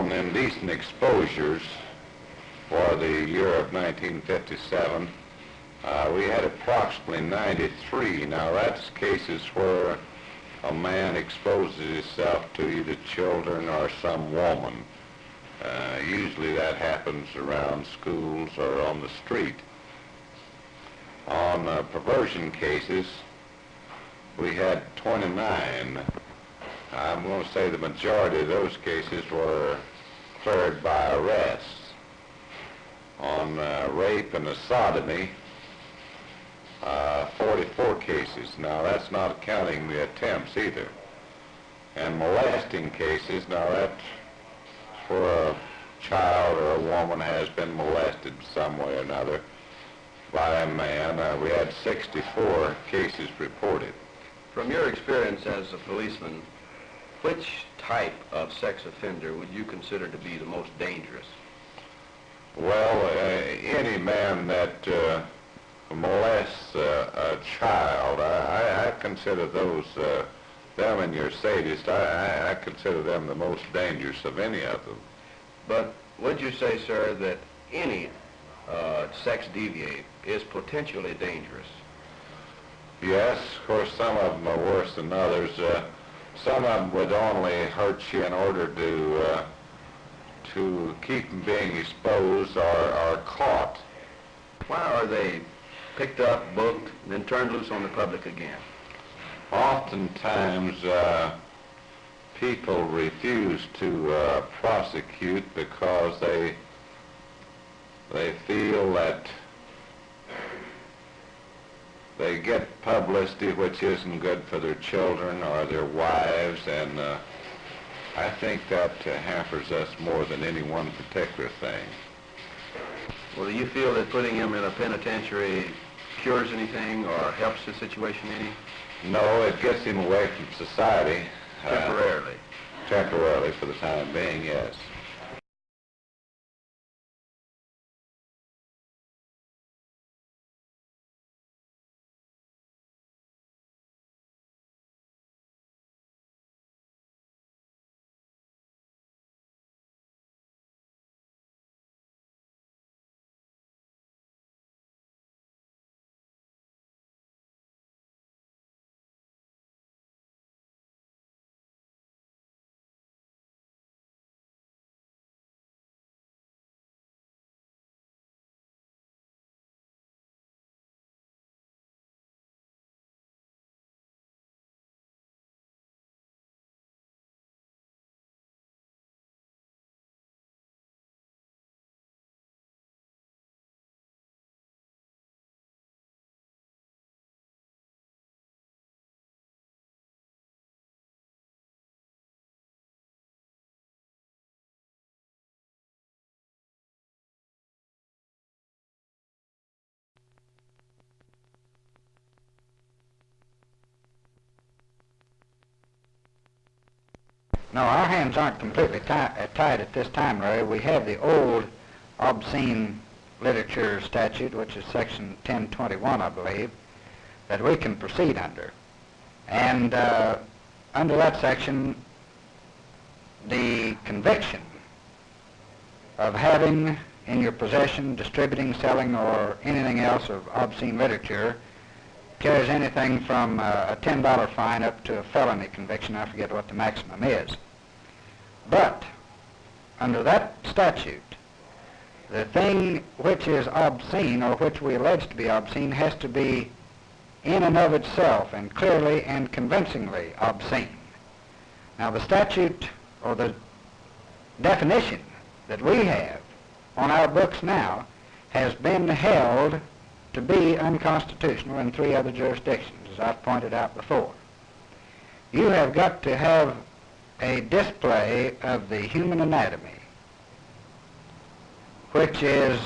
on indecent exposures for the year of 1957, we had approximately 93. Now that's cases where a man exposes himself to either children or some woman. Usually that happens around schools or on the street. On perversion cases, we had 29. I'm going to say the majority of those cases were cleared by arrests. On rape and sodomy, 44 cases. Now that's not counting the attempts either. And molesting cases, now that's where a child or a woman has been molested some way or another by a man. We had 64 cases reported. From your experience as a policeman, which type of sex offender would you consider to be the most dangerous? Well, any man that molests a child, I consider those, them and your sadists, I consider them the most dangerous of any of them. But would you say, sir, that any sex deviate is potentially dangerous? Yes, of course, some of them are worse than others. Some of them would only hurt you in order to keep them being exposed or caught. Why are they picked up, booked, then turned loose on the public again? Oftentimes, people refuse to prosecute because they feel that they get publicity which isn't good for their children or their wives, and I think that hampers us more than any one particular thing. Well, do you feel that putting him in a penitentiary cures anything or helps the situation any? No, it gets him away from society. Temporarily? Temporarily, for the time being, yes. No, our hands aren't completely tied at this time, Ray. We have the old obscene literature statute, which is section 1021, I believe, that we can proceed under. And under that section, the conviction of having in your possession, distributing, selling, or anything else of obscene literature carries anything from a $10 fine up to a felony conviction. I forget what the maximum is. But under that statute, the thing which is obscene, or which we allege to be obscene, has to be in and of itself and clearly and convincingly obscene. Now the statute, or the definition that we have on our books now, has been held to be unconstitutional in 3 other jurisdictions, as I've pointed out before. You have got to have a display of the human anatomy which is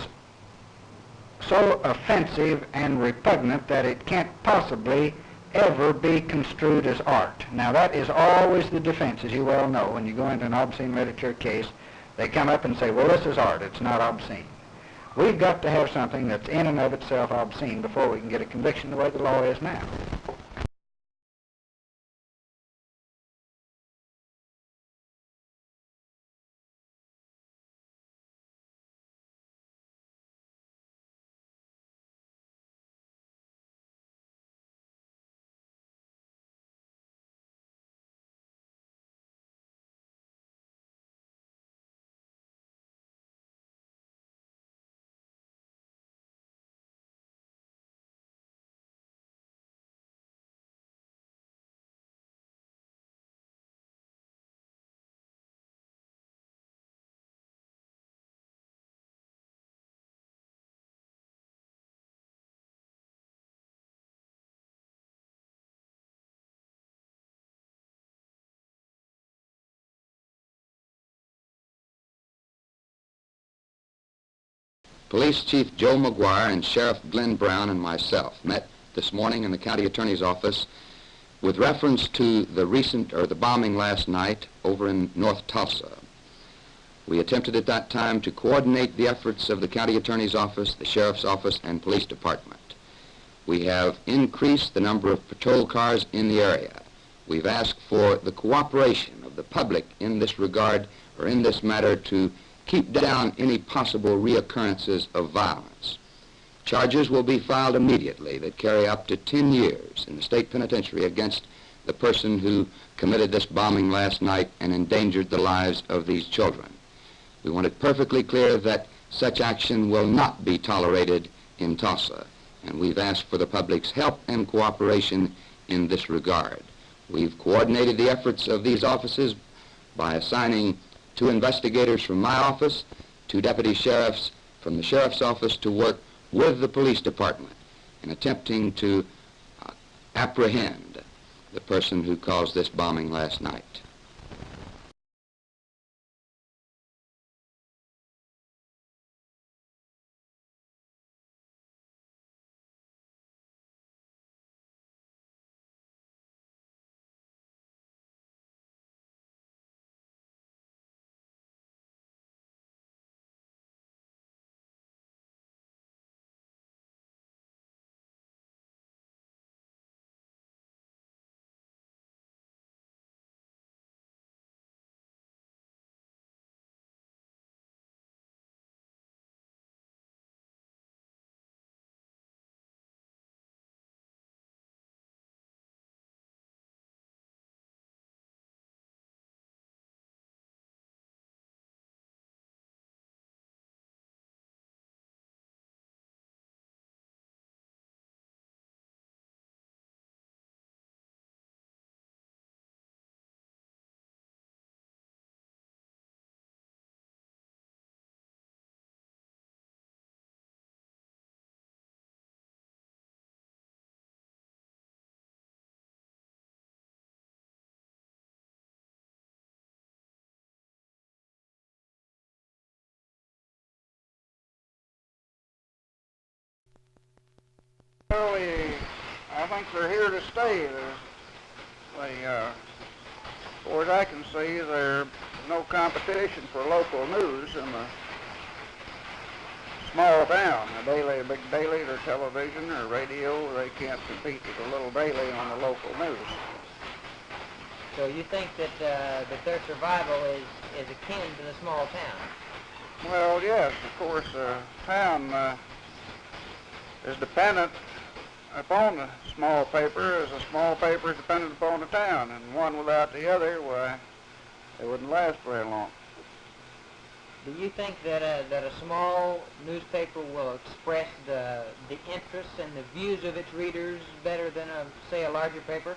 so offensive and repugnant that it can't possibly ever be construed as art. Now that is always the defense, as you well know. When you go into an obscene literature case, they come up and say, well, this is art, it's not obscene. We've got to have something that's in and of itself obscene before we can get a conviction the way the law is now. Police Chief Joe McGuire and Sheriff Glenn Brown and myself met this morning in the County Attorney's office with reference to the bombing last night over in North Tulsa. We attempted at that time to coordinate the efforts of the County Attorney's office, the Sheriff's office, and Police Department. We have increased the number of patrol cars in the area. We've asked for the cooperation of the public in this regard or in this matter to keep down any possible reoccurrences of violence. Charges will be filed immediately that carry up to 10 years in the state penitentiary against the person who committed this bombing last night and endangered the lives of these children. We want it perfectly clear that such action will not be tolerated in Tulsa, and we've asked for the public's help and cooperation in this regard. We've coordinated the efforts of these offices by assigning 2 investigators from my office, 2 deputy sheriffs from the Sheriff's office to work with the Police Department in attempting to apprehend the person who caused this bombing last night. Well, I think they're here to stay. As far as I can see, there's no competition for local news in a small town. A big daily or television or radio, they can't compete with a little daily on the local news. So you think that that their survival is akin to the small town? Well, yes, of course, a town is dependent upon the small paper as a small paper is dependent upon the town, and one without the other, why, they wouldn't last very long. Do you think that a small newspaper will express the interests and the views of its readers better than, say, a larger paper?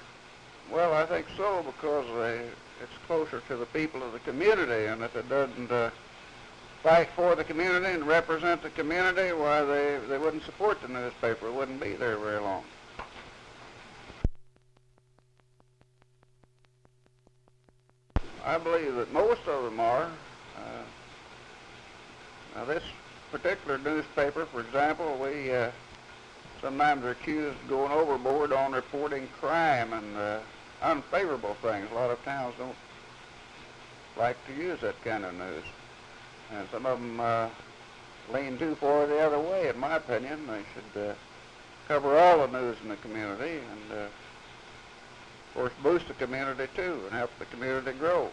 Well, I think so, because it's closer to the people of the community, and if it doesn't fight for the community and represent the community, why, they wouldn't support the newspaper. It wouldn't be there very long. I believe that most of them are. Now, this particular newspaper, for example, we sometimes are accused of going overboard on reporting crime and unfavorable things. A lot of towns don't like to use that kind of news. And some of them lean too far the other way, in my opinion. They should cover all the news in the community and, of course, boost the community, too, and help the community grow.